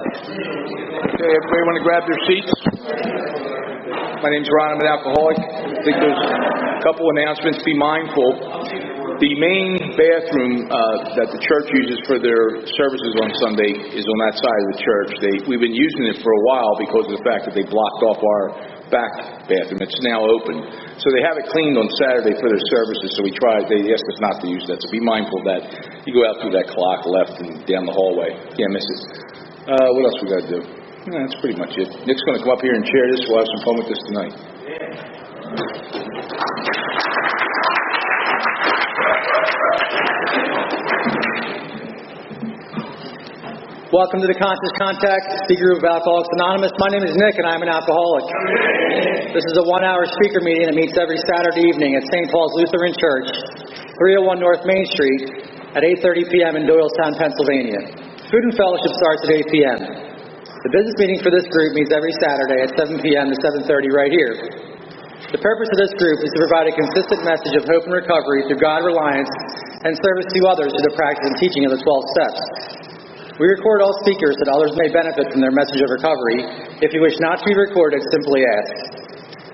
Okay, everybody want to grab their seats? My name's Ron. I'm an alcoholic. I think there's a couple announcements. Be mindful. The main bathroom that the church uses for their services on Sunday is on that side of the church. We've been using it for a while because of the fact that they blocked off our back bathroom. It's now open. So they have it cleaned on Saturday for their services, so they asked us not to use that. So be mindful of that. You go out through that clock left and down the hallway. Can't miss it. What else we got to do? That's pretty much it. Nick's going to come up here and chair this. We'll have some fun with this tonight. Welcome to the Conscious Contact Speaker Group of Alcoholics Anonymous. My name is Nick, and I'm an alcoholic. This is a one-hour speaker meeting that meets every Saturday evening at St. Paul's Lutheran Church, 301 North Main Street, at 8:30 p.m. in Doylestown, Pennsylvania. Food and fellowship starts at 8 p.m. The business meeting for this group meets every Saturday at 7 p.m. to 7:30 right here. The purpose of this group is to provide a consistent message of hope and recovery through God reliance and service to others through the practice and teaching of the 12 steps. We record all speakers that others may benefit from their message of recovery. If you wish not to be recorded, simply ask.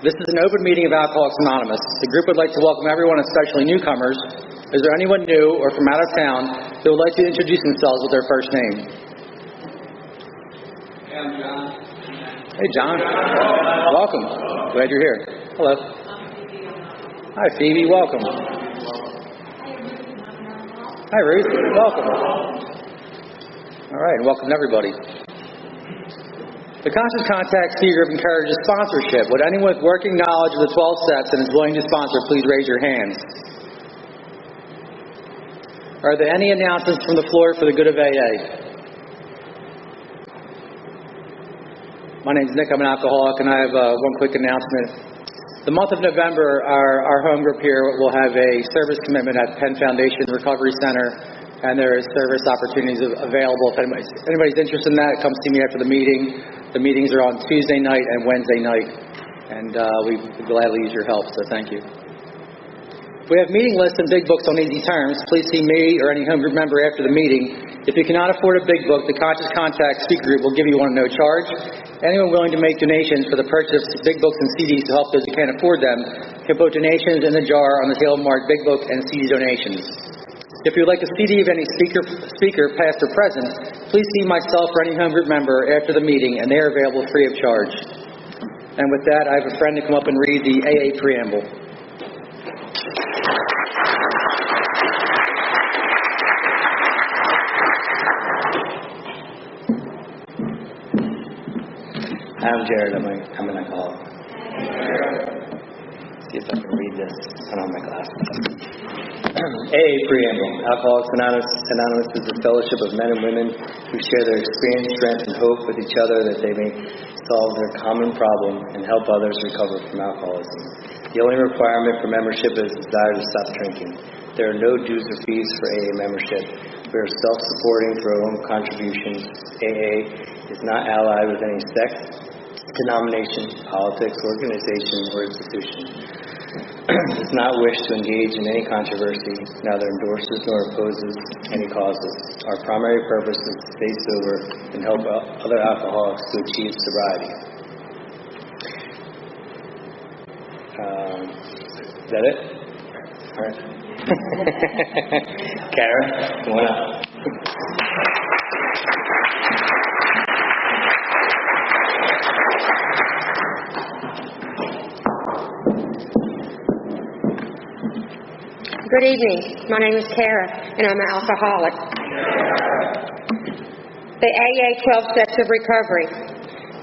This is an open meeting of Alcoholics Anonymous. The group would like to welcome everyone, especially newcomers. Is there anyone new or from out of town that would like to introduce themselves with their first name? Hey, I'm John. Hey, John. Welcome. Glad you're here. Hello. Hi, Phoebe. Welcome. Hi, Ruth. Welcome. All right, welcome everybody. The Conscious Contact Speaker Group encourages sponsorship. Would anyone with working knowledge of the 12 steps and is willing to sponsor, please raise your hands. Are there any announcements from the floor for the good of AA? My name's Nick, I'm an alcoholic, and I have one quick announcement. The month of November, our home group here will have a service commitment at Penn Foundation Recovery Center, and there is service opportunities available. If anybody's interested in that, come see me after the meeting. The meetings are on Tuesday night and Wednesday night, and we gladly use your help, so thank you. We have meeting lists and big books on easy terms. Please see me or any home group member after the meeting. If you cannot afford a big book, the Conscious Contact Speaker Group will give you one at no charge. Anyone willing to make donations for the purchase of big books and CDs to help those who can't afford them can put donations in the jar on the table marked Big Book and CD Donations. If you would like a CD of any speaker, past or present, please see myself or any home group member after the meeting, and they are available free of charge. And with that, I have a friend to come up and read the AA preamble. I'm Jared. I'm an alcoholic. See if I can read this. I don't have my glasses. AA Preamble. Alcoholics Anonymous is a fellowship of men and women who share their experience, strength, and hope with each other that they may solve their common problem and help others recover from alcoholism. The only requirement for membership is a desire to stop drinking. There are no dues or fees for AA membership. We are self-supporting through our own contributions. AA is not allied with any sect, denomination, politics, organization, or institution. Does not wish to engage in any controversy, neither endorses nor opposes any causes. Our primary purpose is to stay sober and help other alcoholics to achieve sobriety. Is that it? All right. Kara, come on up. Good evening. My name is Kara, and I'm an alcoholic. The AA 12 Steps of Recovery.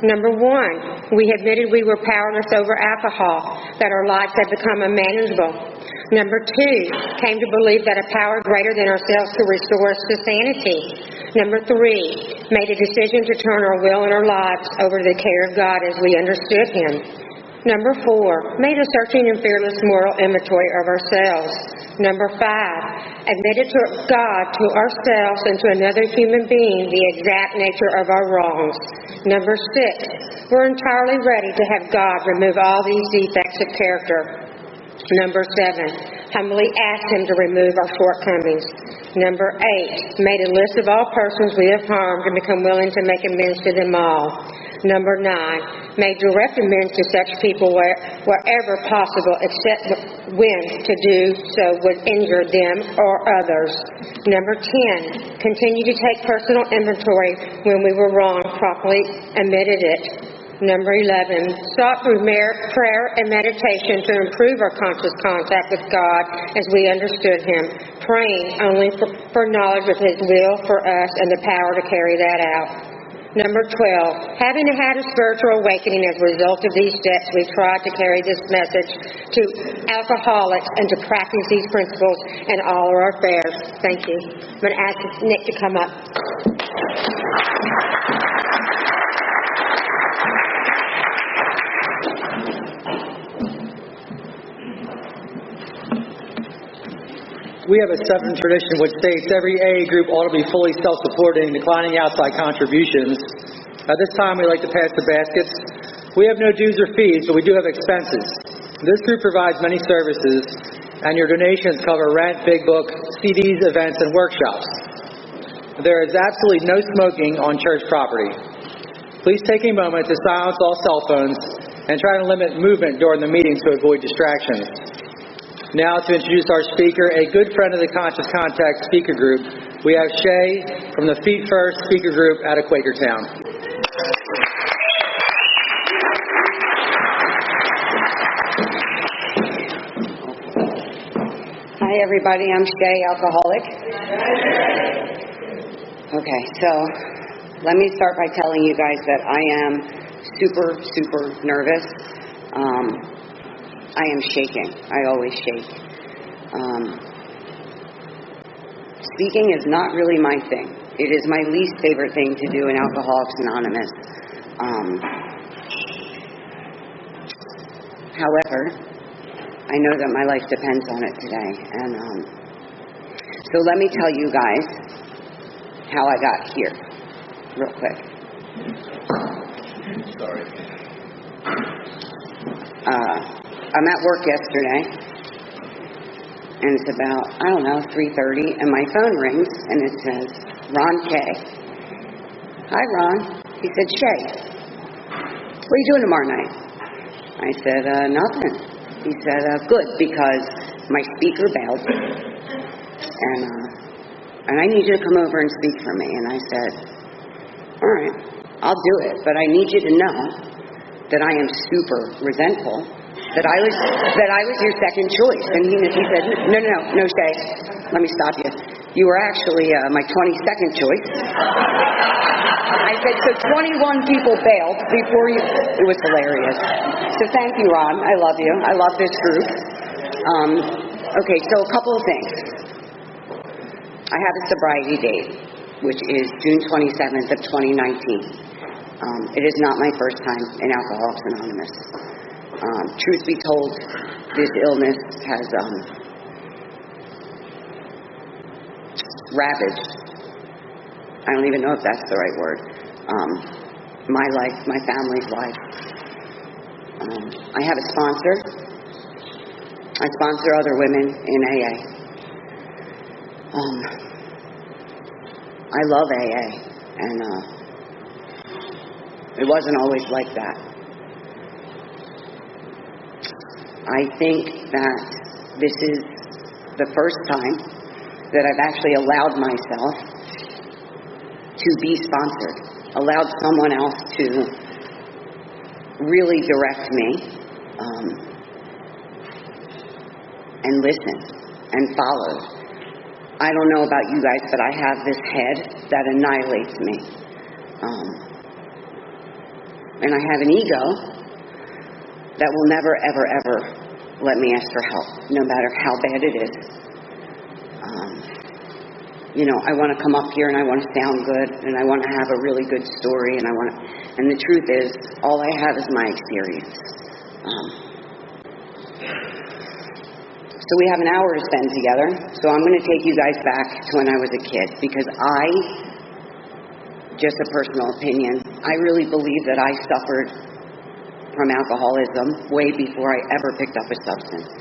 Number 1, we admitted we were powerless over alcohol, that our lives had become unmanageable. Number 2, came to believe that a power greater than ourselves could restore us to sanity. Number 3, made a decision to turn our will and our lives over to the care of God as we understood Him. Number 4, made a searching and fearless moral inventory of ourselves. Number 5, admitted to God, to ourselves, and to another human being the exact nature of our wrongs. Number 6, we're entirely ready to have God remove all these defects of character. Number 7, humbly ask Him to remove our shortcomings. Number 8, made a list of all persons we have harmed and become willing to make amends to them all. Number 9, made direct amends to such people wherever possible, except when to do so would injure them or others. Number 10, continue to take personal inventory when we were wrong, properly admitted it. Number 11, sought through prayer and meditation to improve our conscious contact with God as we understood Him, praying only for knowledge of His will for us and the power to carry that out. Number 12, having had a spiritual awakening as a result of these steps, we've tried to carry this message to alcoholics and to practice these principles in all of our affairs. Thank you. I'm going to ask Nick to come up. We have a 7th tradition which states every AA group ought to be fully self-supporting, declining outside contributions. At this time, we like to pass the baskets. We have no dues or fees, but we do have expenses. This group provides many services, and your donations cover rent, big book, CDs, events, and workshops. There is absolutely no smoking on church property. Please take a moment to silence all cell phones and try to limit movement during the meeting to avoid distractions. Now to introduce our speaker, a good friend of the Conscious Contact Speaker Group, we have Shaye from the Feet First Speaker Group out of Quakertown. Hi everybody, I'm Shaye, alcoholic. Okay, so let me start by telling you guys that I am super nervous. I am shaking. I always shake. Speaking is not really my thing. It is my least favorite thing to do in Alcoholics Anonymous. However, I know that my life depends on it today. And so let me tell you guys how I got here, real quick. Sorry. I'm at work yesterday, and it's about, 3:30, and my phone rings, and it says, Ron K. Hi, Ron. He said, Shaye, what are you doing tomorrow night? I said, nothing. He said, good, because my speaker bailed, and I need you to come over and speak for me. And I said, all right, I'll do it, but I need you to know that I am super resentful that I was your second choice. And he said, no, Shaye, let me stop you. You were actually my 22nd choice. I said, so 21 people bailed before you. It was hilarious. So thank you, Ron. I love you. I love this group. Okay, so a couple of things. I have a sobriety date, which is June 27th of 2019. It is not my first time in Alcoholics Anonymous. Truth be told, this illness has ravaged, I don't even know if that's the right word, my life, my family's life. I have a sponsor. I sponsor other women in AA. I love AA, and it wasn't always like that. I think that this is the first time that I've actually allowed myself to be sponsored, allowed someone else to really direct me and listen and follow. I don't know about you guys, but I have this head that annihilates me. And I have an ego that will never, ever let me ask for help, no matter how bad it is. I want to come up here and I want to sound good and I want to have a really good story and the truth is, all I have is my experience. So we have an hour to spend together, so I'm going to take you guys back to when I was a kid, because just a personal opinion, I really believe that I suffered from alcoholism way before I ever picked up a substance.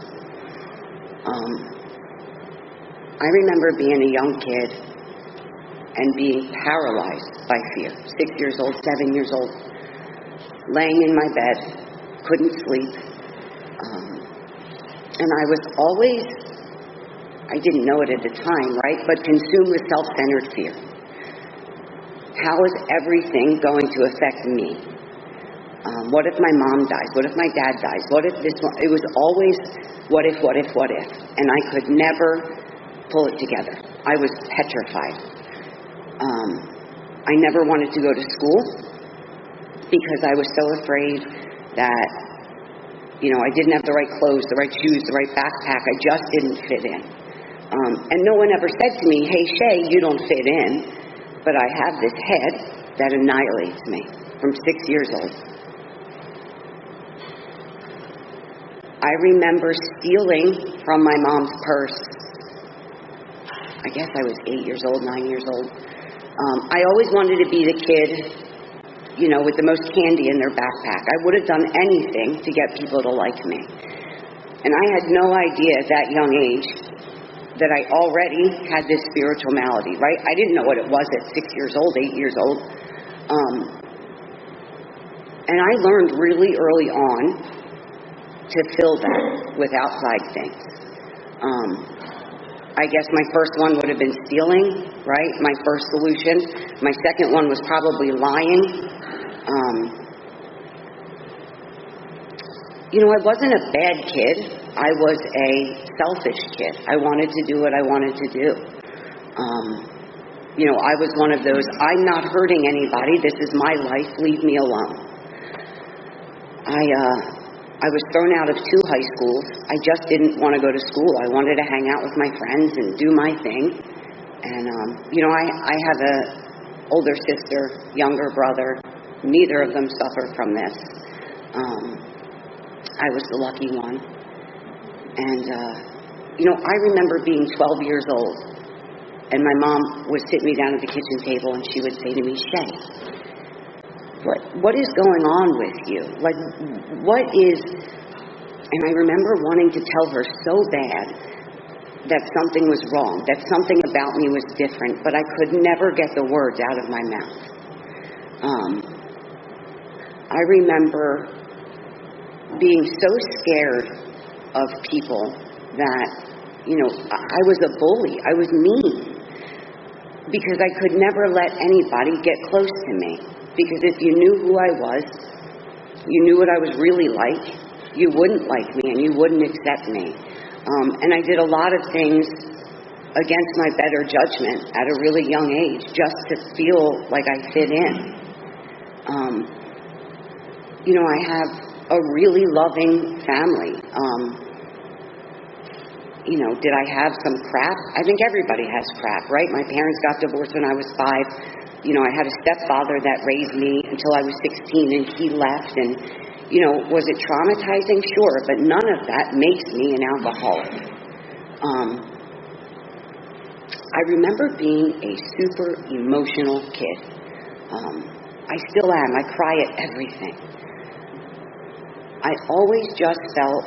I remember being a young kid and being paralyzed by fear. 6 years old, 7 years old, laying in my bed, couldn't sleep. And I was always, I didn't know it at the time, right, but consumed with self-centered fear. How is everything going to affect me? What if my mom dies? What if my dad dies? What if this one? It was always what if, what if, what if. And I could never pull it together. I was petrified. I never wanted to go to school because I was so afraid that, I didn't have the right clothes, the right shoes, the right backpack. I just didn't fit in. And no one ever said to me, hey, Shaye, you don't fit in. But I have this head that annihilates me from 6 years old. I remember stealing from my mom's purse. I guess I was 8 years old, 9 years old. I always wanted to be the kid, with the most candy in their backpack. I would have done anything to get people to like me. And I had no idea at that young age that I already had this spiritual malady, right? I didn't know what it was at 6 years old, 8 years old. And I learned really early on to fill that with outside things. I guess my first one would have been stealing, right? My first solution. My second one was probably lying. I wasn't a bad kid. I was a selfish kid. I wanted to do what I wanted to do. I was one of those, I'm not hurting anybody. This is my life. Leave me alone. I was thrown out of 2 high schools. I just didn't want to go to school. I wanted to hang out with my friends and do my thing. And, I have a older sister, younger brother. Neither of them suffered from this. I was the lucky one. And, I remember being 12 years old, and my mom would sit me down at the kitchen table, and she would say to me, Shaye, what is going on with you? Like, what is... And I remember wanting to tell her so bad that something was wrong, that something about me was different, but I could never get the words out of my mouth. I remember being so scared of people that, I was a bully. I was mean because I could never let anybody get close to me. Because if you knew who I was, you knew what I was really like, you wouldn't like me and you wouldn't accept me. And I did a lot of things against my better judgment at a really young age just to feel like I fit in. I have a really loving family. Did I have some crap? I think everybody has crap, right? My parents got divorced when I was 5. I had a stepfather that raised me until I was 16 and he left. And, was it traumatizing? Sure, but none of that makes me an alcoholic. I remember being a super emotional kid. I still am. I cry at everything. I always just felt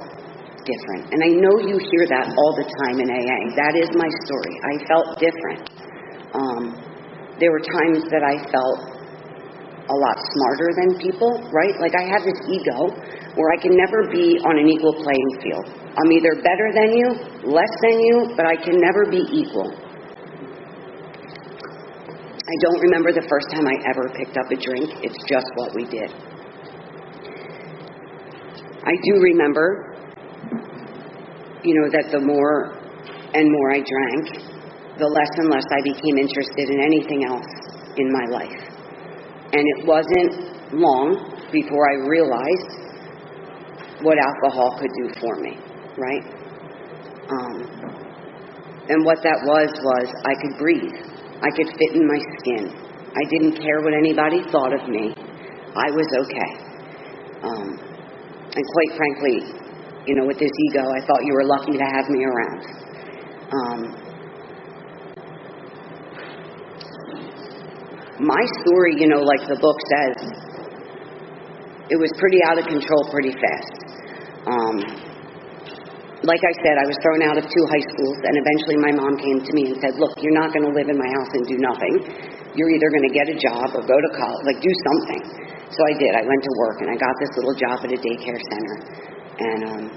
different. And I know you hear that all the time in AA. That is my story. I felt different. There were times that I felt a lot smarter than people, right? Like I have this ego where I can never be on an equal playing field. I'm either better than you, less than you, but I can never be equal. I don't remember the first time I ever picked up a drink. It's just what we did. I do remember, that the more and more I drank, the less and less I became interested in anything else in my life. And it wasn't long before I realized what alcohol could do for me, right? And what that was I could breathe. I could fit in my skin. I didn't care what anybody thought of me. I was okay. And quite frankly, with this ego, I thought you were lucky to have me around. My story, like the book says, it was pretty out of control pretty fast. like I said, I was thrown out of 2 high schools, and eventually my mom came to me and said, look, you're not going to live in my house and do nothing. You're either going to get a job or go to college, like do something. So I did. I went to work, and I got this little job at a daycare center. And,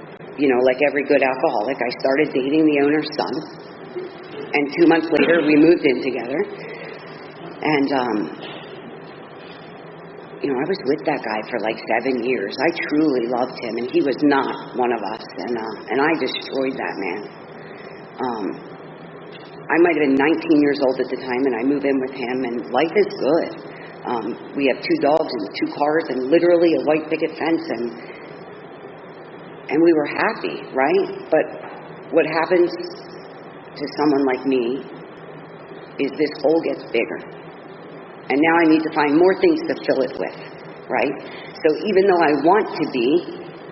like every good alcoholic, I started dating the owner's son. And 2 months later, we moved in together. And, I was with that guy for like 7 years. I truly loved him, and he was not one of us. And I destroyed that man. I might have been 19 years old at the time, and I move in with him, and life is good. We have 2 dogs and 2 cars and literally a white picket fence, and we were happy, right? But what happens to someone like me is this hole gets bigger. And now I need to find more things to fill it with, right? So even though I want to be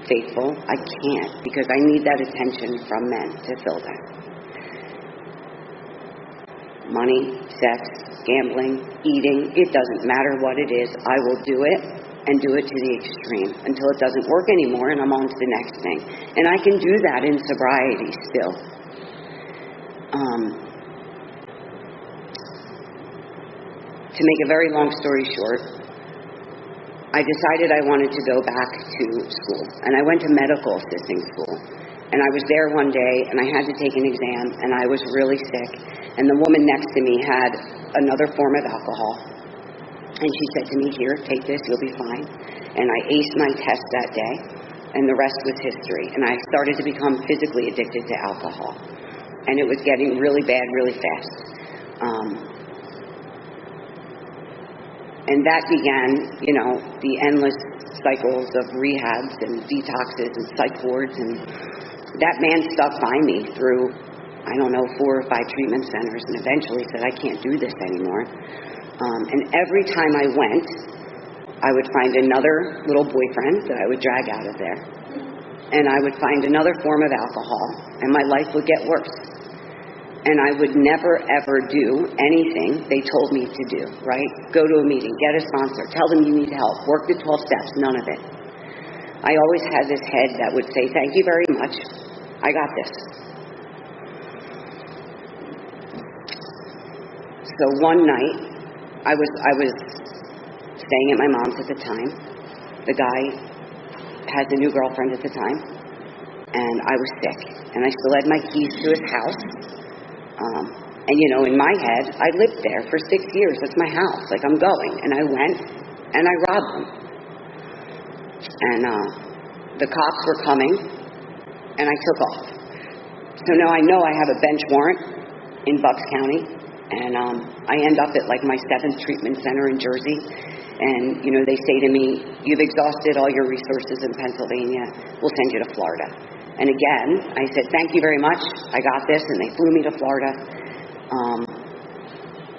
faithful, I can't, because I need that attention from men to fill that. Money, sex, gambling, eating, it doesn't matter what it is, I will do it and do it to the extreme until it doesn't work anymore and I'm on to the next thing. And I can do that in sobriety still. To make a very long story short, I decided I wanted to go back to school, and I went to medical assisting school. And I was there one day, and I had to take an exam, and I was really sick. And the woman next to me had another form of alcohol. And she said to me, here, take this, you'll be fine. And I aced my test that day, and the rest was history. And I started to become physically addicted to alcohol. And it was getting really bad really fast. And that began, the endless cycles of rehabs and detoxes and psych wards. And that man stuck by me through, 4 or 5 treatment centers, and eventually said, I can't do this anymore. And every time I went, I would find another little boyfriend that I would drag out of there. And I would find another form of alcohol, and my life would get worse. And I would never, ever do anything they told me to do, right? Go to a meeting, get a sponsor, tell them you need help, work the 12 steps, none of it. I always had this head that would say, thank you very much, I got this. So one night, I was staying at my mom's at the time. The guy had a new girlfriend at the time, and I was sick. And I still had my keys to his house. And in my head, I lived there for 6 years. That's my house. Like, I'm going. And I went, and I robbed them. And the cops were coming, and I took off. So now I know I have a bench warrant in Bucks County, and I end up at, my 7th treatment center in Jersey. And, they say to me, you've exhausted all your resources in Pennsylvania. We'll send you to Florida. And again, I said, thank you very much, I got this, and they flew me to Florida.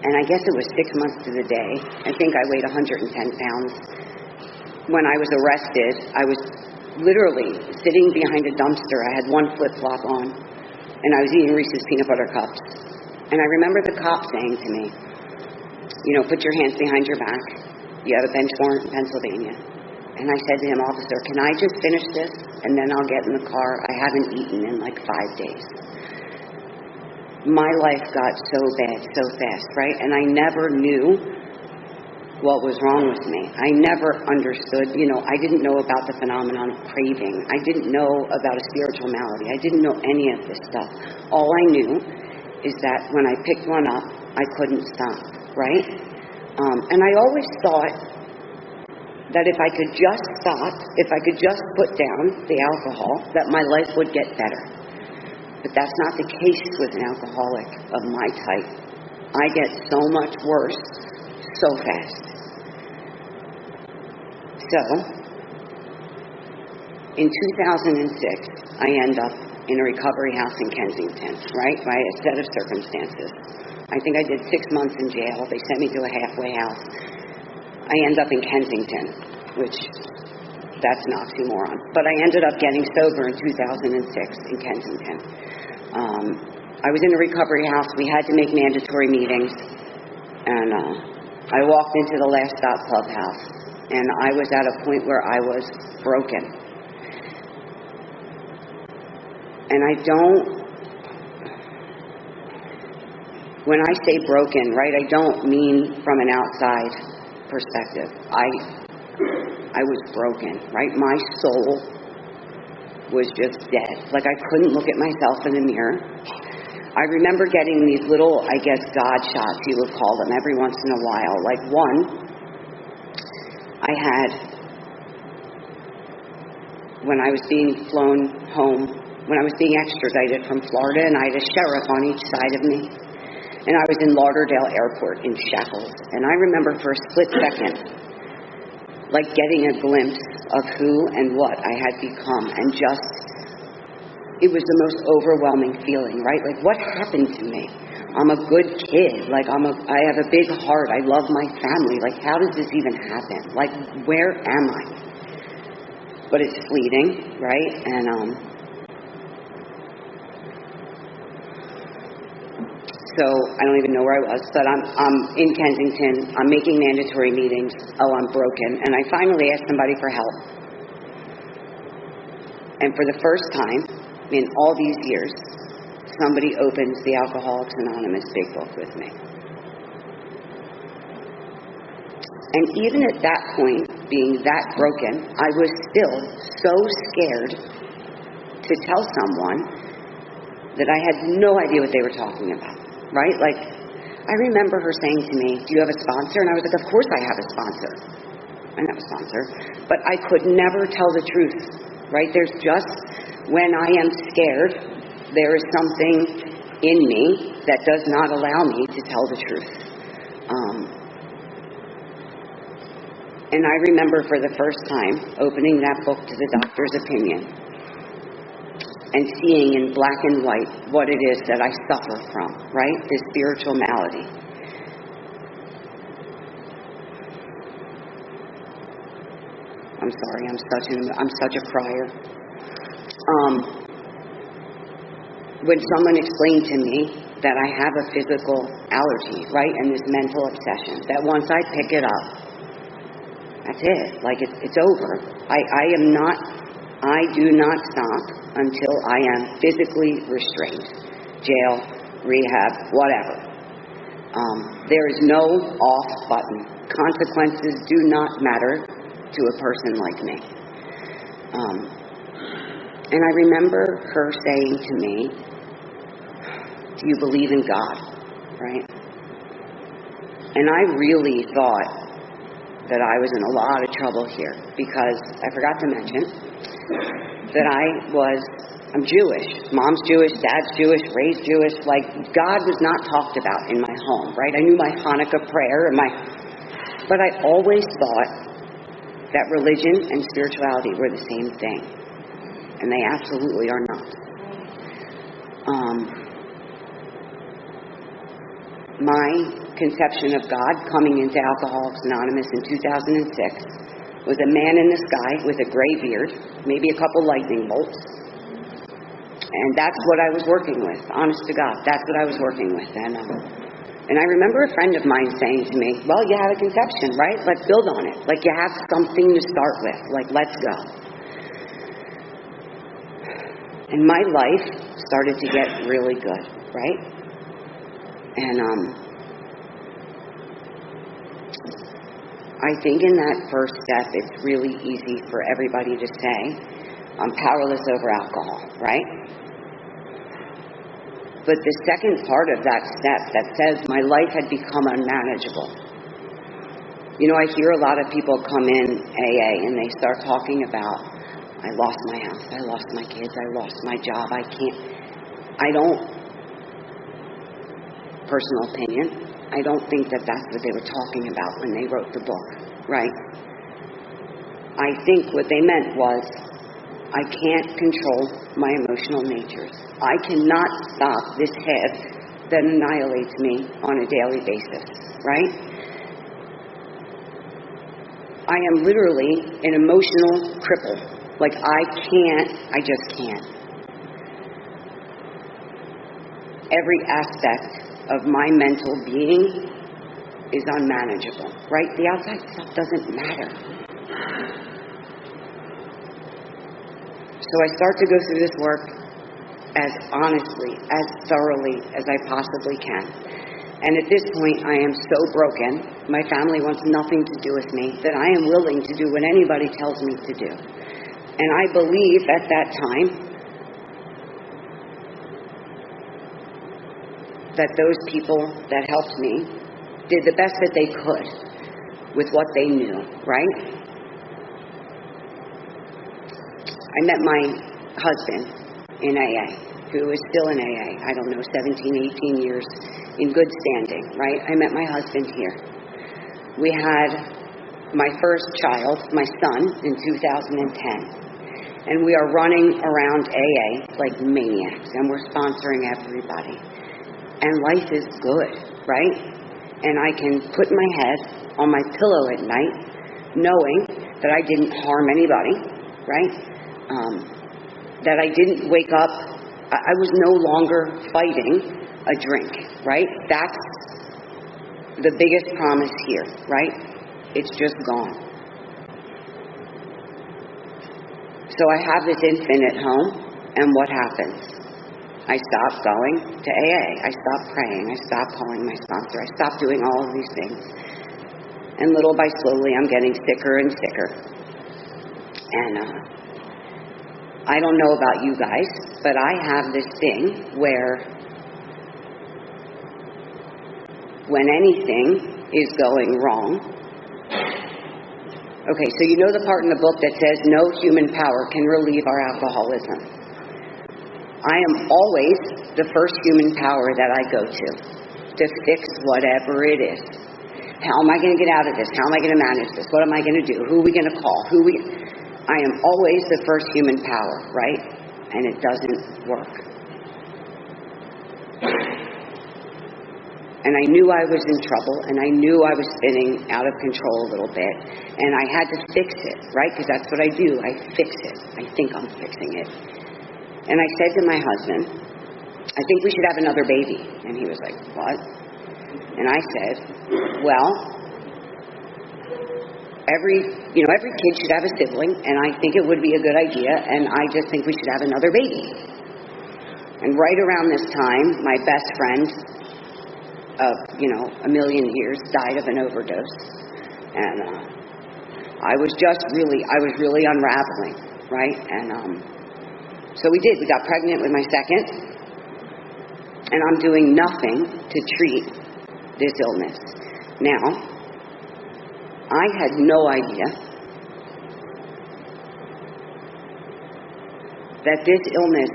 And I guess it was 6 months to the day. I think I weighed 110 pounds. When I was arrested, I was literally sitting behind a dumpster. I had one flip-flop on, and I was eating Reese's peanut butter cups. And I remember the cop saying to me, put your hands behind your back. You have a bench warrant in Pennsylvania. And I said to him, officer, can I just finish this, and then I'll get in the car? I haven't eaten in 5 days. My life got so bad so fast, right? And I never knew what was wrong with me. I never understood, I didn't know about the phenomenon of craving. I didn't know about a spiritual malady. I didn't know any of this stuff. All I knew is that when I picked one up, I couldn't stop, right? And I always thought that if I could just stop, if I could just put down the alcohol, that my life would get better. But that's not the case with an alcoholic of my type. I get so much worse so fast. So, in 2006, I end up in a recovery house in Kensington, right? By a set of circumstances. I think I did 6 months in jail. They sent me to a halfway house. I end up in Kensington, which, that's an oxymoron. But I ended up getting sober in 2006 in Kensington. I was in a recovery house. We had to make mandatory meetings. And I walked into the Last Stop Clubhouse. And I was at a point where I was broken. And when I say broken, right, I don't mean from an outside perspective. I was broken, right? My soul was just dead. Like, I couldn't look at myself in the mirror. I remember getting these little, I guess, God shots, you would call them, every once in a while. Like one, I had, when I was being flown home, when I was being extradited from Florida, and I had a sheriff on each side of me. And I was in Lauderdale Airport in shackles. And I remember for a split second, like getting a glimpse of who and what I had become. And just, it was the most overwhelming feeling, right? Like, what happened to me? I'm a good kid. Like, I have a big heart. I love my family. Like, how does this even happen? Like, where am I? But it's fleeting, right? And, so I don't even know where I was, but I'm in Kensington. I'm making mandatory meetings. Oh, I'm broken. And I finally asked somebody for help. And for the first time in all these years, somebody opens the Alcoholics Anonymous Big Book with me. And even at that point, being that broken, I was still so scared to tell someone that I had no idea what they were talking about. Right? Like, I remember her saying to me, do you have a sponsor? And I was like, of course I have a sponsor. I have a sponsor. But I could never tell the truth. Right? There's just, when I am scared, there is something in me that does not allow me to tell the truth. And I remember for the first time opening that book to the doctor's opinion and seeing in black and white what it is that I suffer from, right? This spiritual malady. I'm sorry, I'm such a crier. When someone explained to me that I have a physical allergy, right, and this mental obsession, that once I pick it up, that's it. Like, it's over. I do not stop until I am physically restrained. Jail, rehab, whatever. There is no off button. Consequences do not matter to a person like me. And I remember her saying to me, do you believe in God? Right? And I really thought that I was in a lot of trouble here, because I forgot to mention that I'm Jewish. Mom's Jewish, dad's Jewish, raised Jewish. Like, God was not talked about in my home, right? I knew my Hanukkah prayer but I always thought that religion and spirituality were the same thing. And they absolutely are not. My conception of God coming into Alcoholics Anonymous in 2006 was a man in the sky with a gray beard, maybe a couple lightning bolts. And that's what I was working with, honest to God. That's what I was working with. And I remember a friend of mine saying to me, well, you have a conception, right? Let's build on it. Like, you have something to start with. Like, let's go. And my life started to get really good, right? And I think in that first step, it's really easy for everybody to say, I'm powerless over alcohol, right? But the second part of that step that says my life had become unmanageable. You know, I hear a lot of people come in AA and they start talking about, I lost my house, I lost my kids, I lost my job, personal opinion, I don't think that that's what they were talking about when they wrote the book, right? I think what they meant was, I can't control my emotional natures. I cannot stop this head that annihilates me on a daily basis, right? I am literally an emotional cripple. Like, I just can't. Every aspect of my mental being is unmanageable, right? The outside stuff doesn't matter. So I start to go through this work, as honestly, as thoroughly as I possibly can. And at this point, I am so broken, my family wants nothing to do with me, that I am willing to do what anybody tells me to do. And I believe at that time that those people that helped me did the best that they could with what they knew, right? I met my husband in AA, who is still in AA, I don't know, 17, 18 years in good standing, right? I met my husband here. We had my first child, my son, in 2010. And we are running around AA like maniacs, and we're sponsoring everybody. And life is good, right? And I can put my head on my pillow at night knowing that I didn't harm anybody, right? That I didn't wake up, I was no longer fighting a drink, right? That's the biggest promise here, right? It's just gone. So I have this infant at home, and what happens? I stopped going to AA. I stopped praying. I stopped calling my sponsor. I stopped doing all of these things. And little by slowly, I'm getting sicker and sicker. And I don't know about you guys, but I have this thing where when anything is going wrong, okay, so you know the part in the book that says no human power can relieve our alcoholism. I am always the first human power that I go to fix whatever it is. How am I going to get out of this? How am I going to manage this? What am I going to do? Who are we going to call? I am always the first human power, right? And it doesn't work. And I knew I was in trouble, and I knew I was spinning out of control a little bit, and I had to fix it, right? Because that's what I do. I fix it. I think I'm fixing it. And I said to my husband, I think we should have another baby. And he was like, what? And I said, well, every kid should have a sibling, and I think it would be a good idea, and I just think we should have another baby. And right around this time, my best friend of, a million years died of an overdose. And I was really unraveling, right? And so we did. We got pregnant with my second, and I'm doing nothing to treat this illness. Now, I had no idea that this illness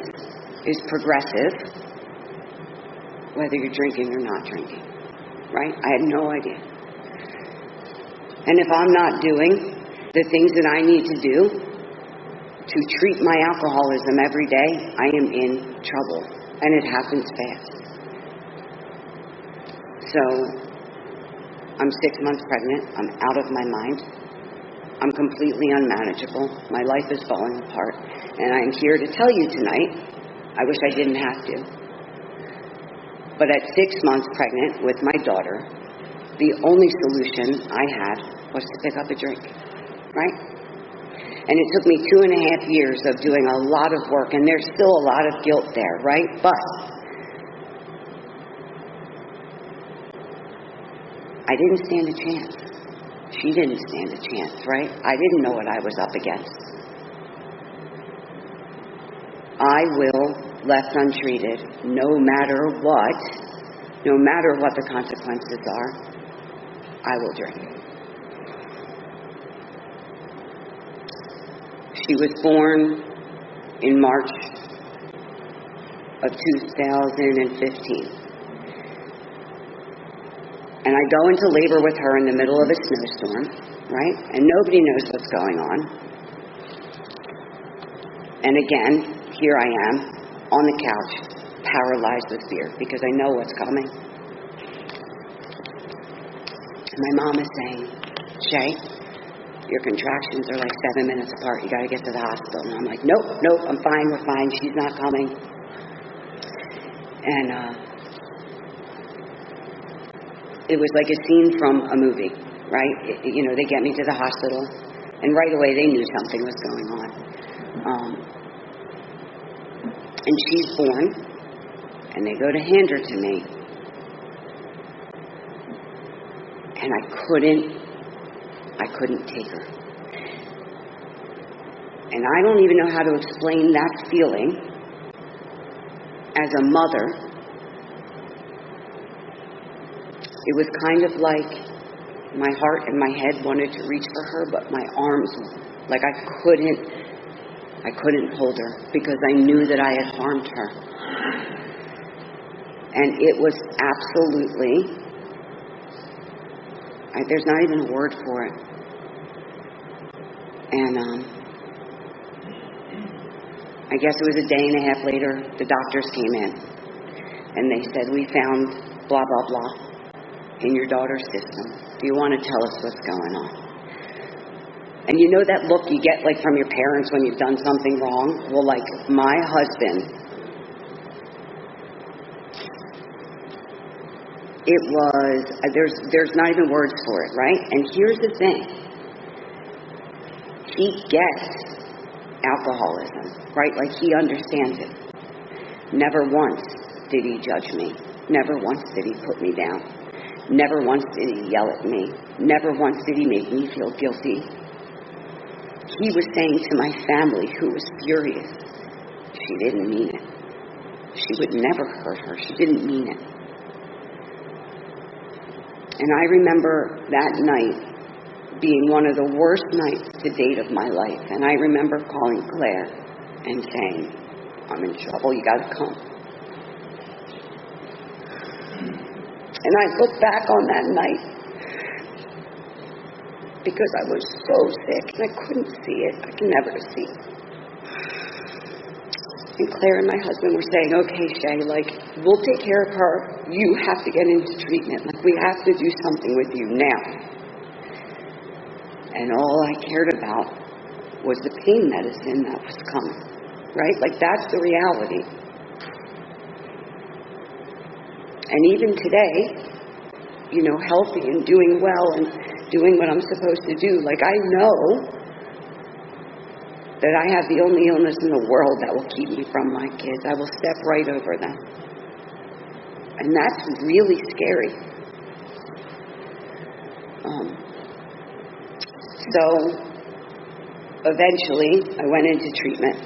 is progressive, whether you're drinking or not drinking, right? I had no idea. And if I'm not doing the things that I need to do to treat my alcoholism every day, I am in trouble, and it happens fast. So, I'm 6 months pregnant, I'm out of my mind, I'm completely unmanageable, my life is falling apart, and I'm here to tell you tonight, I wish I didn't have to. But at 6 months pregnant with my daughter, the only solution I had was to pick up a drink, right? And it took me 2.5 years of doing a lot of work, and there's still a lot of guilt there, right? But I didn't stand a chance. She didn't stand a chance, right? I didn't know what I was up against. I will, left untreated, no matter what the consequences are, I will drink. She was born in March of 2015. And I go into labor with her in the middle of a snowstorm, right? And nobody knows what's going on. And again, here I am on the couch, paralyzed with fear, because I know what's coming. My mom is saying, Shaye, your contractions are like 7 minutes apart. You got to get to the hospital. And I'm like, nope, I'm fine. We're fine. She's not coming. And it was like a scene from a movie, right? They get me to the hospital, and right away they knew something was going on. And she's born, and they go to hand her to me. And I couldn't take her. And I don't even know how to explain that feeling as a mother. It was kind of like my heart and my head wanted to reach for her, but my arms, like I couldn't hold her because I knew that I had harmed her. And it was absolutely, there's not even a word for it. And I guess it was a day and a half later, the doctors came in and they said, we found blah, blah, blah in your daughter's system. Do you want to tell us what's going on? And you know that look you get like from your parents when you've done something wrong? Well, like my husband, it was, there's not even words for it, right? And here's the thing. He gets alcoholism, right? Like he understands it. Never once did he judge me. Never once did he put me down. Never once did he yell at me. Never once did he make me feel guilty. He was saying to my family, who was furious, she didn't mean it. She would never hurt her. She didn't mean it. And I remember that night being one of the worst nights to date of my life. And I remember calling Claire and saying, I'm in trouble, you gotta come. And I look back on that night because I was so sick and I couldn't see it. I can never see it. And Claire and my husband were saying, okay, Shaye, like, we'll take care of her. You have to get into treatment. Like, we have to do something with you now. And all I cared about was the pain medicine that was coming, right? Like, that's the reality. And even today, you know, healthy and doing well and doing what I'm supposed to do, like, I know that I have the only illness in the world that will keep me from my kids. I will step right over them. And that's really scary. So, eventually, I went into treatment.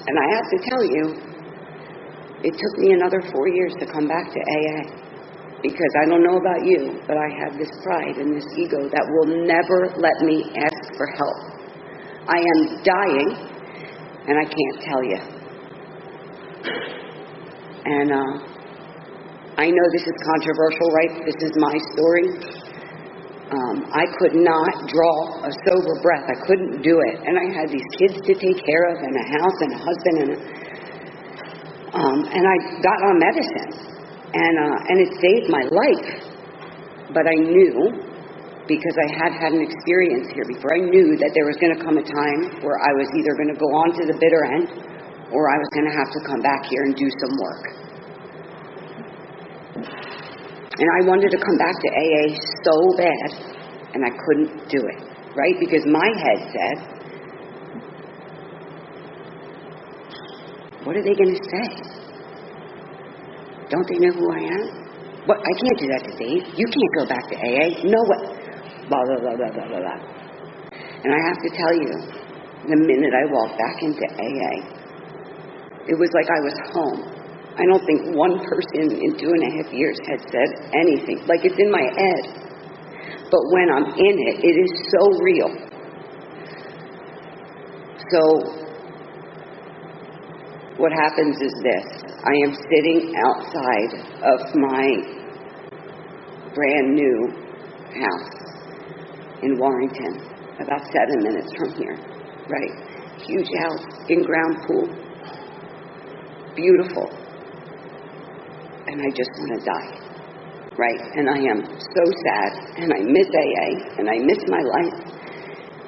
And I have to tell you, it took me another 4 years to come back to AA. Because I don't know about you, but I have this pride and this ego that will never let me ask for help. I am dying, and I can't tell you. And I know this is controversial, right? This is my story. I could not draw a sober breath. I couldn't do it. And I had these kids to take care of, and a house, and a husband, and I got on medicine. And it saved my life. But I knew, because I had had an experience here before, I knew that there was going to come a time where I was either going to go on to the bitter end, or I was going to have to come back here and do some work. And I wanted to come back to AA so bad, and I couldn't do it, right? Because my head said, what are they going to say? Don't they know who I am? What? I can't do that to Dave. You can't go back to AA. No way. Blah, blah, blah, blah, blah, blah, blah. And I have to tell you, the minute I walked back into AA, it was like I was home. I don't think one person in 2.5 years had said anything. Like, it's in my head. But when I'm in it, it is so real. So, what happens is this. I am sitting outside of my brand new house in Warrington, about 7 minutes from here, right? Huge house, in-ground pool, beautiful. And I just want to die, right? And I am so sad, and I miss AA, and I miss my life,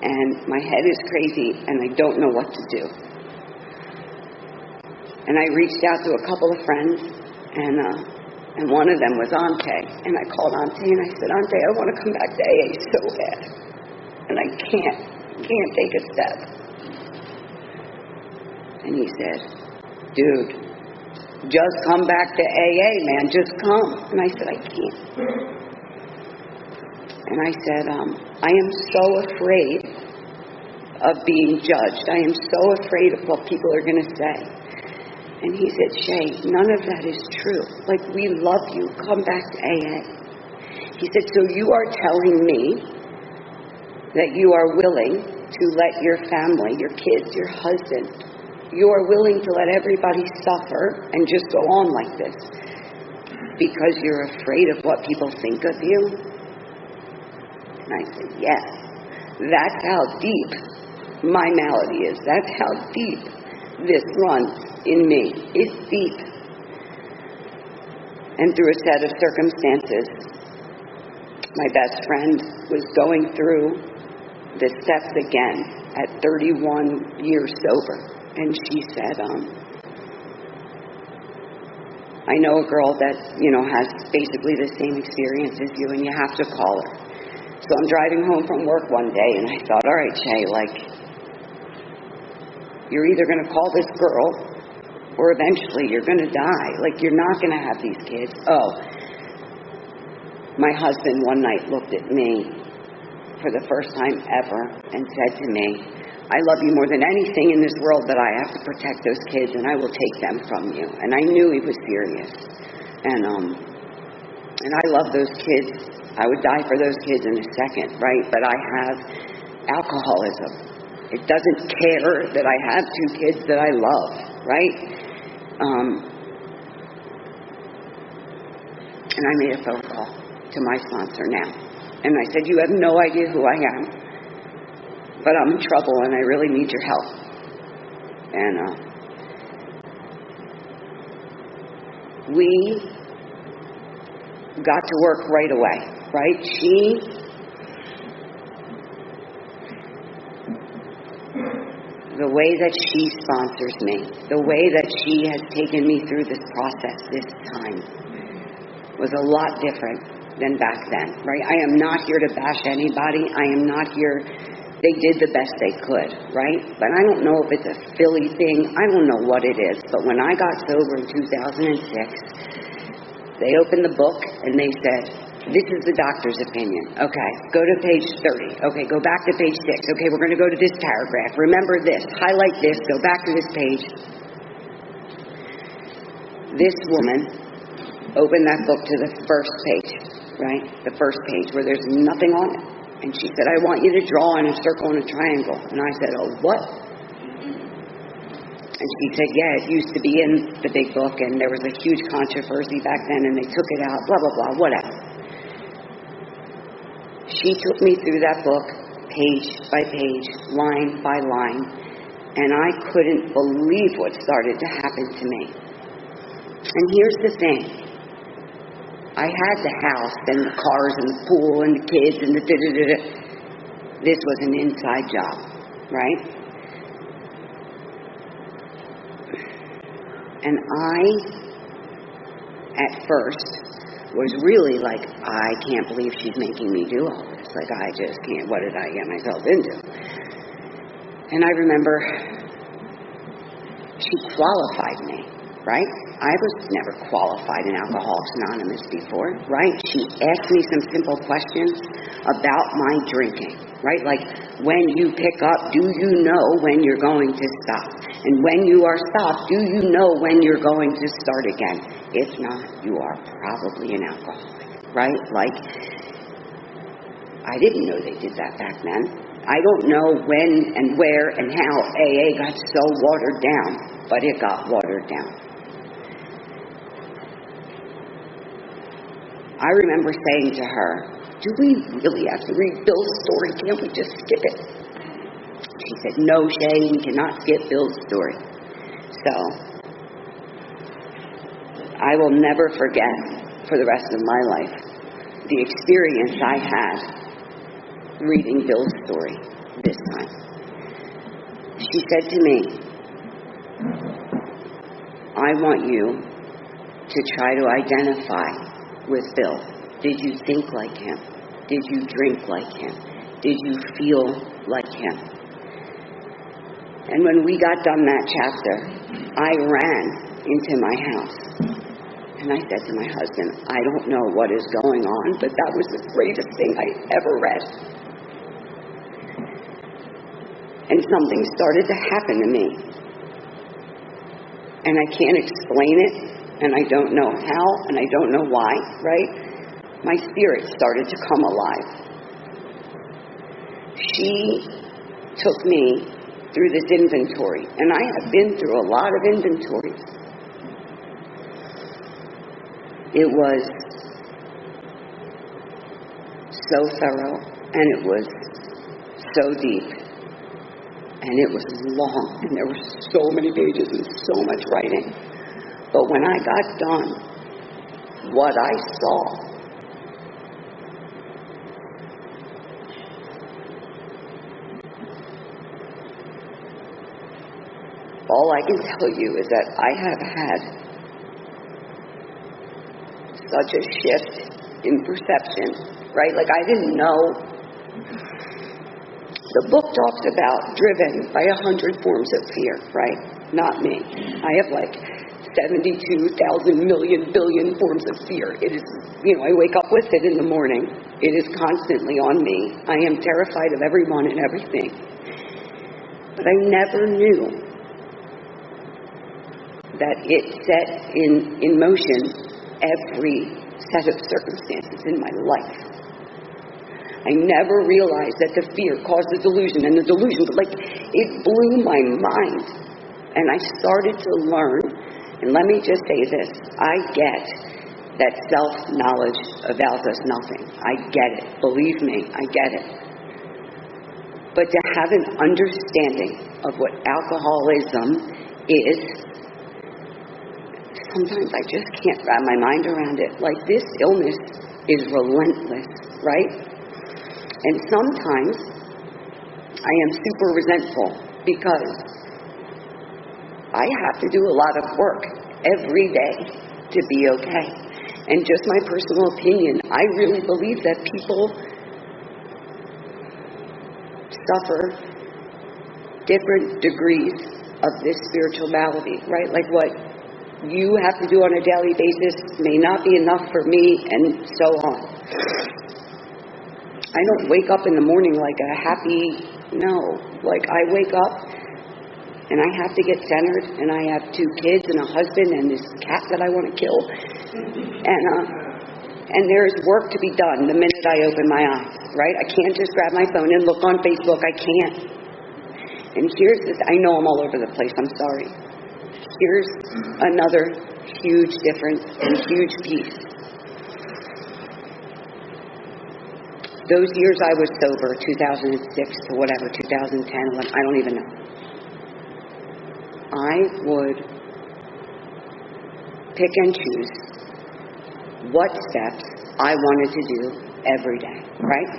and my head is crazy, and I don't know what to do. And I reached out to a couple of friends, and one of them was Ante. And I called Ante and I said, Ante, I want to come back to AA so bad. And I can't take a step. And he said, dude, just come back to AA, man, just come. And I said, I can't. And I said, I am so afraid of being judged. I am so afraid of what people are going to say. And he said, Shaye, none of that is true. Like, we love you. Come back to AA. He said, so you are telling me that you are willing to let your family, your kids, your husband, you are willing to let everybody suffer and just go on like this because you're afraid of what people think of you? And I said, yes. That's how deep my malady is. That's how deep this runs in me. It's deep. And through a set of circumstances, my best friend was going through the steps again at 31 years sober. And she said, I know a girl that, has basically the same experience as you, and you have to call her. So I'm driving home from work one day, and I thought, all right, Shaye, you're either going to call this girl, or eventually you're going to die. You're not going to have these kids. Oh, my husband one night looked at me for the first time ever and said to me, I love you more than anything in this world, but I have to protect those kids and I will take them from you. And I knew he was serious. And I love those kids. I would die for those kids in a second, right? But I have alcoholism. It doesn't care that I have two kids that I love, right? And I made a phone call to my sponsor now. And I said, you have no idea who I am, but I'm in trouble and I really need your help. And we got to work right away, right? The way that she sponsors me, the way that she has taken me through this process this time was a lot different than back then, right? I am not here to bash anybody. I am not here. They did the best they could, right? But I don't know if it's a Philly thing. I don't know what it is. But when I got sober in 2006, they opened the book and they said, this is the doctor's opinion. Okay, go to page 30. Okay, go back to page 6. Okay, we're going to go to this paragraph. Remember this. Highlight this. Go back to this page. This woman opened that book to the first page, right? The first page where there's nothing on it. And she said, I want you to draw in a circle and a triangle. And I said, oh, what? And she said, yeah, it used to be in the big book and there was a huge controversy back then and they took it out, blah, blah, blah, whatever. She took me through that book, page by page, line by line, and I couldn't believe what started to happen to me. And here's the thing. I had the house and the cars and the pool and the kids and the da-da-da-da. This was an inside job, right? And I, at first, was really like, I can't believe she's making me do all this. I just can't. What did I get myself into? And I remember she qualified me, right? I was never qualified in Alcoholics Anonymous before, right? She asked me some simple questions about my drinking, right? Like, when you pick up, do you know when you're going to stop? And when you are stopped, do you know when you're going to start again? If not, you are probably an alcoholic, right? I didn't know they did that back then. I don't know when and where and how AA got so watered down, but it got watered down. I remember saying to her, do we really have to read Bill's story? Can't we just skip it? She said, no, Shaye, we cannot skip Bill's story. So, I will never forget for the rest of my life the experience I had reading Bill's story this time. She said to me, I want you to try to identify with Bill. Did you think like him? Did you drink like him? Did you feel like him? And when we got done that chapter, I ran into my house. And I said to my husband, I don't know what is going on, but that was the greatest thing I ever read. And something started to happen to me. And I can't explain it, and I don't know how, and I don't know why, right? My spirit started to come alive. She took me through this inventory, and I have been through a lot of inventories. It was so thorough, and it was so deep, and it was long, and there were so many pages and so much writing. But when I got done, what I saw, all I can tell you is that I have had such a shift in perception, right? Like I didn't know. The book talks about driven by 100 forms of fear, right? Not me. I have like 72,000 million billion forms of fear. It is, I wake up with it in the morning. It is constantly on me. I am terrified of everyone and everything. But I never knew that it set in motion every set of circumstances in my life. I never realized that the fear caused the delusion, and the delusion, it blew my mind. And I started to learn, and let me just say this, I get that self-knowledge avails us nothing. I get it. Believe me, I get it. But to have an understanding of what alcoholism is, sometimes I just can't wrap my mind around it. Like, this illness is relentless, right? And sometimes I am super resentful because I have to do a lot of work every day to be okay. And just my personal opinion, I really believe that people suffer different degrees of this spiritual malady, right? Like what you have to do on a daily basis may not be enough for me, and so on. I don't wake up in the morning like a happy, no. Like I wake up and I have to get centered, and I have 2 kids and a husband and this cat that I want to kill. And there's work to be done the minute I open my eyes, right? I can't just grab my phone and look on Facebook. I can't. And here's this, I know I'm all over the place, I'm sorry. Here's another huge difference and huge piece. Those years I was sober, 2006 to whatever, 2010, 11, I don't even know. I would pick and choose what steps I wanted to do every day, right?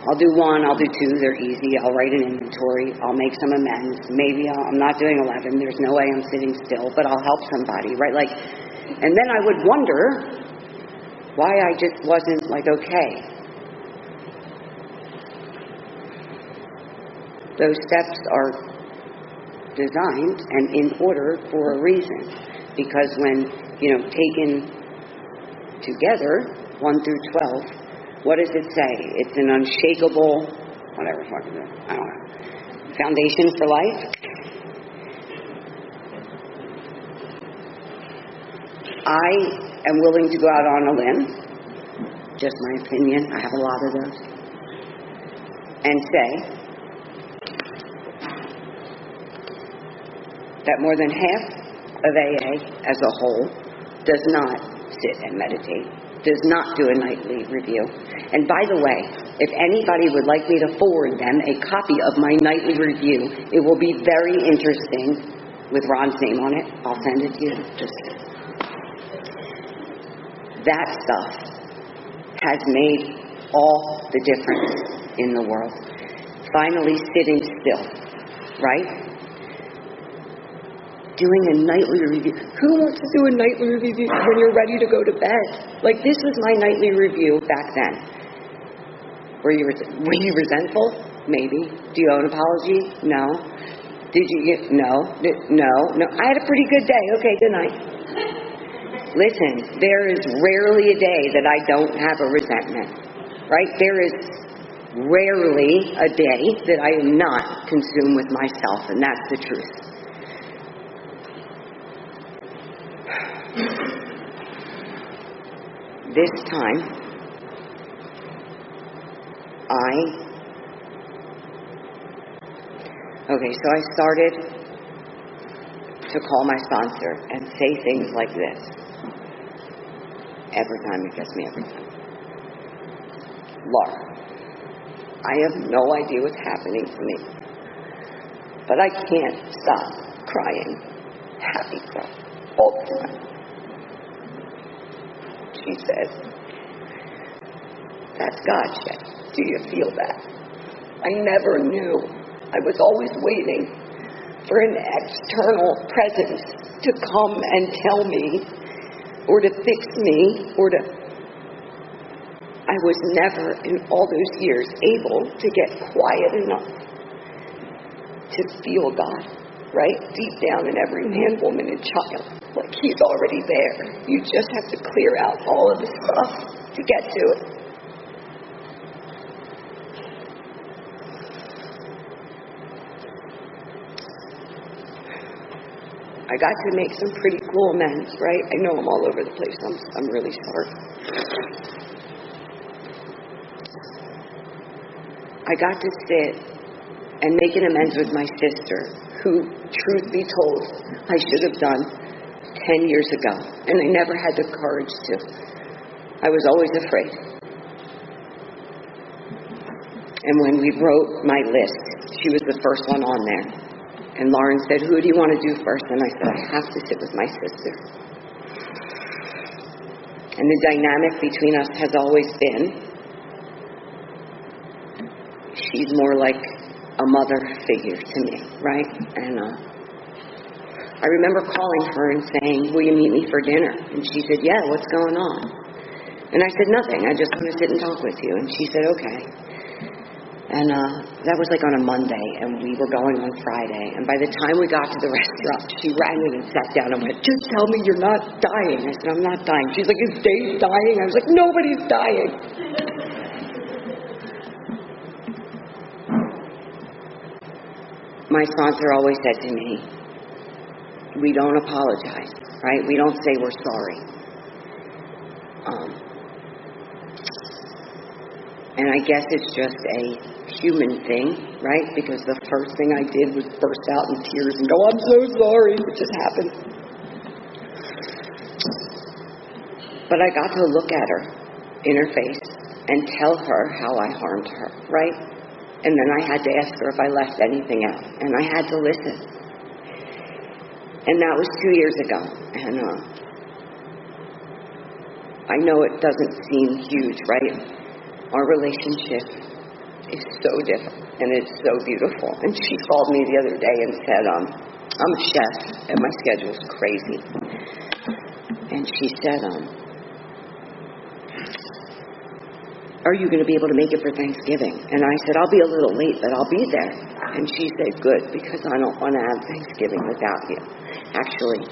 I'll do 1, I'll do 2, they're easy. I'll write an inventory, I'll make some amends. Maybe I'm not doing 11, there's no way I'm sitting still, but I'll help somebody, right? And then I would wonder why I just wasn't okay. Those steps are designed and in order for a reason. Because when, taken together, 1 through 12, what does it say? It's an unshakable, whatever, I don't know, foundation for life. I am willing to go out on a limb, just my opinion, I have a lot of those, and say that more than half of AA as a whole does not sit and meditate, does not do a nightly review. And by the way, if anybody would like me to forward them a copy of my nightly review, it will be very interesting with Ron's name on it. I'll send it to you. That stuff has made all the difference in the world. Finally sitting still, right? Doing a nightly review. Who wants to do a nightly review when you're ready to go to bed? Like, this was my nightly review back then. Were you resentful? Maybe. Do you owe an apology? No. Did you get, no. I had a pretty good day. Okay, good night. Listen, there is rarely a day that I don't have a resentment, right? There is rarely a day that I am not consumed with myself, and that's the truth. This time, so I started to call my sponsor and say things like this. Every time, it gets me every time. Laura, I have no idea what's happening to me, but I can't stop crying. Happy cry all the time. She said, that's God, Shaye. Do you feel that? I never knew. I was always waiting for an external presence to come and tell me, or to fix me, or to... I was never, in all those years, able to get quiet enough to feel God, right? Deep down in every man, woman, and child. Like He's already there. You just have to clear out all of the stuff to get to it. I got to make some pretty cool amends, right? I know I'm all over the place. I'm really sorry. I got to sit and make an amends with my sister, who, truth be told, I should have done 10 years ago, and I never had the courage to. I was always afraid. And when we wrote my list, she was the first one on there. And Lauren said, who do you want to do first? And I said, I have to sit with my sister. And the dynamic between us has always been, she's more like a mother figure to me, right? And I remember calling her and saying, will you meet me for dinner? And she said, yeah, what's going on? And I said, nothing, I just want to sit and talk with you. And she said, okay. And that was like on a Monday, and we were going on Friday. And by the time we got to the restaurant, she ran in and sat down and went, just tell me you're not dying. I said, I'm not dying. She's like, is Dave dying? I was like, nobody's dying. My sponsor always said to me, we don't apologize, right? We don't say we're sorry. And I guess it's just a human thing, right? Because the first thing I did was burst out in tears and go, I'm so sorry, it just happened. But I got to look at her in her face and tell her how I harmed her, right? And then I had to ask her if I left anything out. And I had to listen. And that was 2 years ago. And I know it doesn't seem huge, right? Our relationship is so different, and it's so beautiful. And she called me the other day and said, I'm a chef, and my schedule's crazy. And she said, are you going to be able to make it for Thanksgiving? And I said, I'll be a little late, but I'll be there. And she said, good, because I don't want to have Thanksgiving without you. Actually,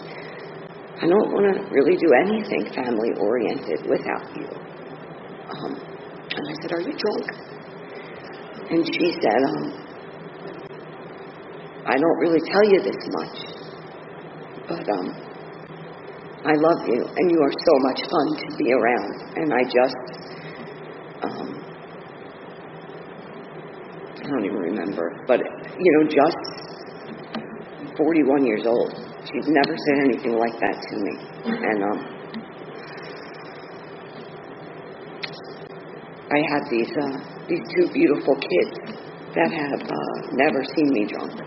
I don't want to really do anything family-oriented without you. And I said, are you drunk? And she said, I don't really tell you this much, but I love you, and you are so much fun to be around. And I just, I don't even remember, but, just 41 years old. She's never said anything like that to me. And I have these two beautiful kids that have never seen me drunk.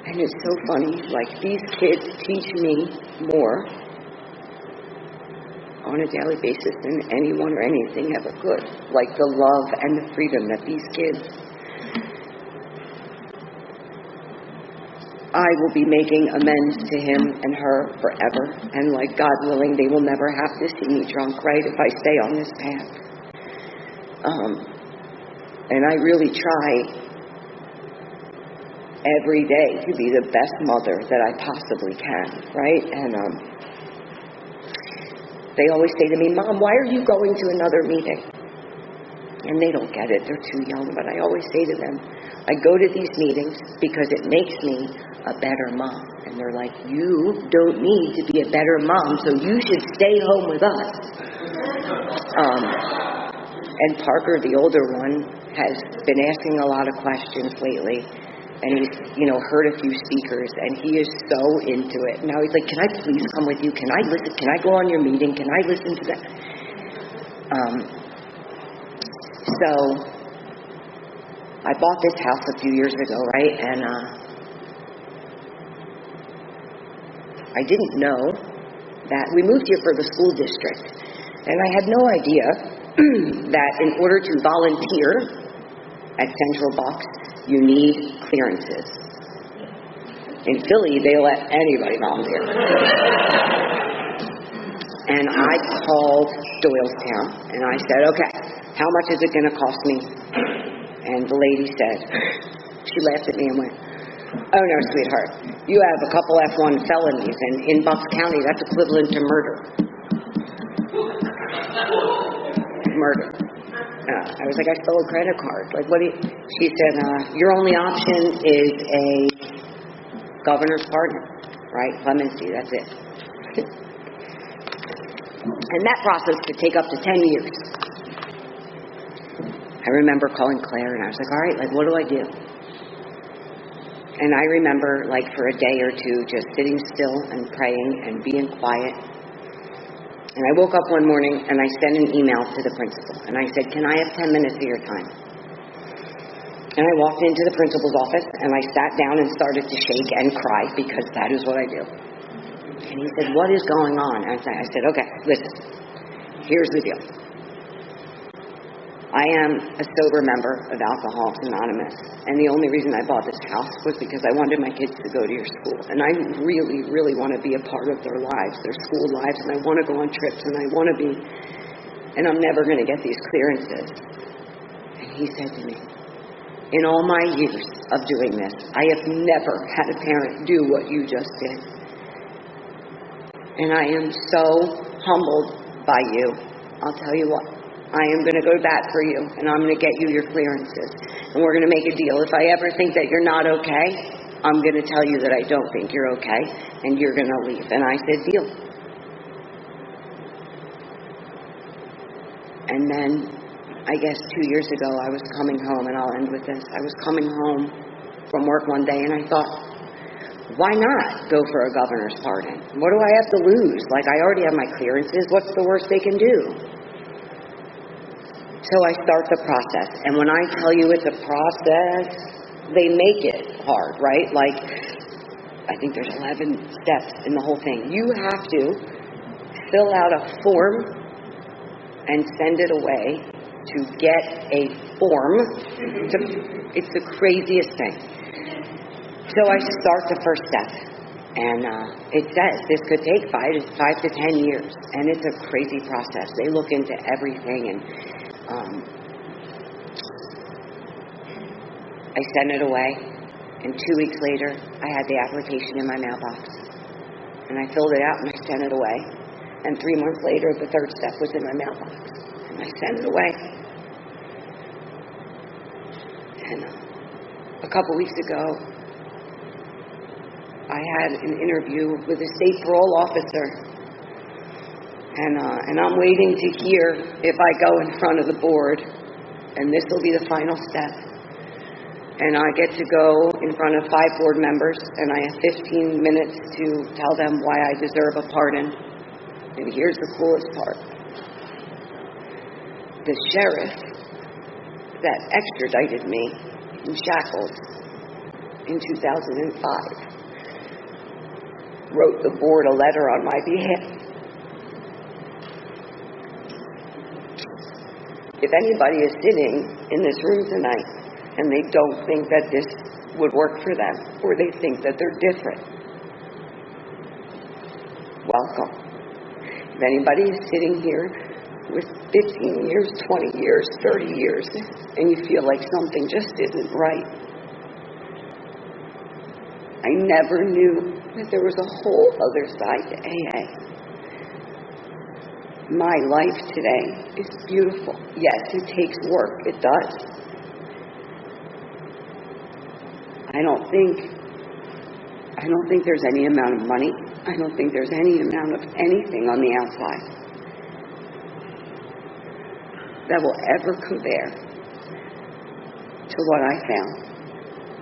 And it's so funny, like these kids teach me more on a daily basis than anyone or anything ever could. Like the love and the freedom that these kids, I will be making amends to him and her forever. And like God willing, they will never have to see me drunk, right, if I stay on this path. And I really try every day to be the best mother that I possibly can, right? And they always say to me, Mom, why are you going to another meeting? And they don't get it. They're too young. But I always say to them, I go to these meetings because it makes me a better mom. And they're like, you don't need to be a better mom, so you should stay home with us. And Parker, the older one, has been asking a lot of questions lately. And he's, heard a few speakers, and he is so into it. Now he's like, can I please come with you? Can I listen? Can I go on your meeting? Can I listen to that? So I bought this house a few years ago, right? And I didn't know that we moved here for the school district. And I had no idea that in order to volunteer at Central Box, you need clearances. In Philly, they let anybody volunteer. And I called Doylestown, and I said, okay, how much is it going to cost me? And the lady said, she laughed at me and went, oh no, sweetheart, you have a couple F1 felonies, and in Bucks County, that's equivalent to murder. Murder. I was like, I stole a credit card. Like, what do you... She said, your only option is a governor's pardon, right? Clemency, that's it. And that process could take up to 10 years. I remember calling Claire, and I was like, all right, like, what do I do? And I remember, like, for a day or two, just sitting still and praying and being quiet. And I woke up one morning, and I sent an email to the principal. And I said, can I have 10 minutes of your time? And I walked into the principal's office, and I sat down and started to shake and cry, because that is what I do. And he said, what is going on? And I said, okay, listen, here's the deal. I am a sober member of Alcoholics Anonymous, and the only reason I bought this house was because I wanted my kids to go to your school. And I really, really want to be a part of their lives, their school lives, and I want to go on trips, and I want to be, and I'm never going to get these clearances. And he said to me, in all my years of doing this, I have never had a parent do what you just did. And I am so humbled by you. I'll tell you what. I am going to go to bat for you, and I'm going to get you your clearances. And we're going to make a deal. If I ever think that you're not okay, I'm going to tell you that I don't think you're okay, and you're going to leave. And I said, deal. And then, I guess 2 years ago, I was coming home, and I'll end with this. I was coming home from work one day, and I thought, why not go for a governor's pardon? What do I have to lose? Like, I already have my clearances. What's the worst they can do? So I start the process. And when I tell you it's a process, they make it hard, right? Like, I think there's 11 steps in the whole thing. You have to fill out a form and send it away to get a form. It's the craziest thing. So I start the first step. And it says this could take 5 to 10 years. And it's a crazy process. They look into everything, and I sent it away, and 2 weeks later, I had the application in my mailbox. And I filled it out, and I sent it away. And 3 months later, the third step was in my mailbox. And I sent it away. And a couple weeks ago, I had an interview with a state parole officer. And I'm waiting to hear if I go in front of the board, and this will be the final step. And I get to go in front of 5 board members, and I have 15 minutes to tell them why I deserve a pardon. And here's the coolest part. The sheriff that extradited me in shackles in 2005 wrote the board a letter on my behalf. If anybody is sitting in this room tonight and they don't think that this would work for them, or they think that they're different, welcome. If anybody is sitting here with 15 years, 20 years, 30 years, and you feel like something just isn't right. I never knew that there was a whole other side to AA. My life today is beautiful. Yes, it takes work. It does. I don't think there's any amount of money. I don't think there's any amount of anything on the outside that will ever compare to what I found.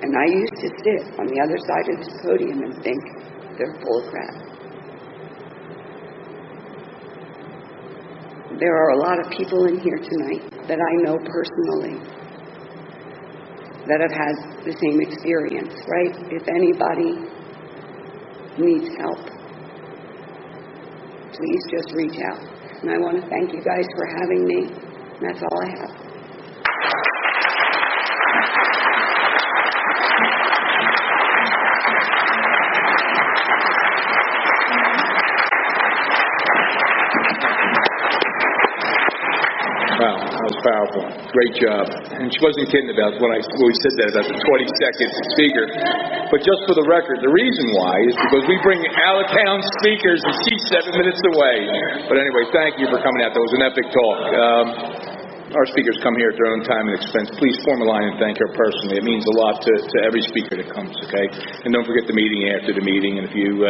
And I used to sit on the other side of this podium and think, they're full of crap. There are a lot of people in here tonight that I know personally that have had the same experience, right? If anybody needs help, please just reach out. And I want to thank you guys for having me. And that's all I have. Wow, that was powerful. Great job. And she wasn't kidding about when we said that about the 20-second speaker. But just for the record, the reason why is because we bring out-of-town speakers and she's 7 minutes away. But anyway, thank you for coming out. That was an epic talk. Our speakers come here at their own time and expense. Please form a line and thank her personally. It means a lot to every speaker that comes, okay? And don't forget the meeting after the meeting. And if you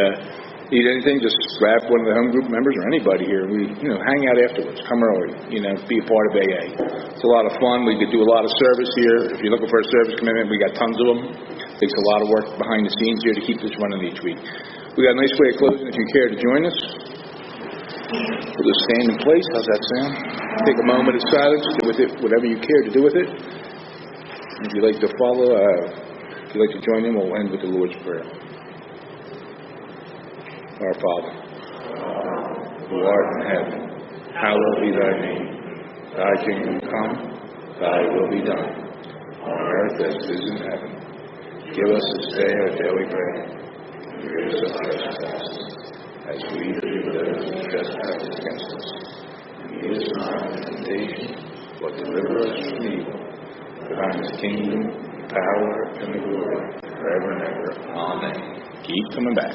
need anything, just grab one of the home group members or anybody here. We, hang out afterwards. Come early. Be a part of AA. It's a lot of fun. We could do a lot of service here. If you're looking for a service commitment, we got tons of them. It takes a lot of work behind the scenes here to keep this running each week. We got a nice way of closing if you care to join us. We'll just stand in place. How's that sound? Take a moment of silence. Do with it whatever you care to do with it. If you'd like to follow, if you'd like to join in, we'll end with the Lord's Prayer. Our Father, who art in heaven, hallowed be thy name. Thy kingdom come, thy will be done, on earth as it is in heaven. Give us this day our daily bread, and forgive us our trespasses, as we forgive those who trespass against us. And lead us not into temptation, but deliver us from evil. For thine is the kingdom, the power, and the glory, forever and ever. Amen. Keep coming back.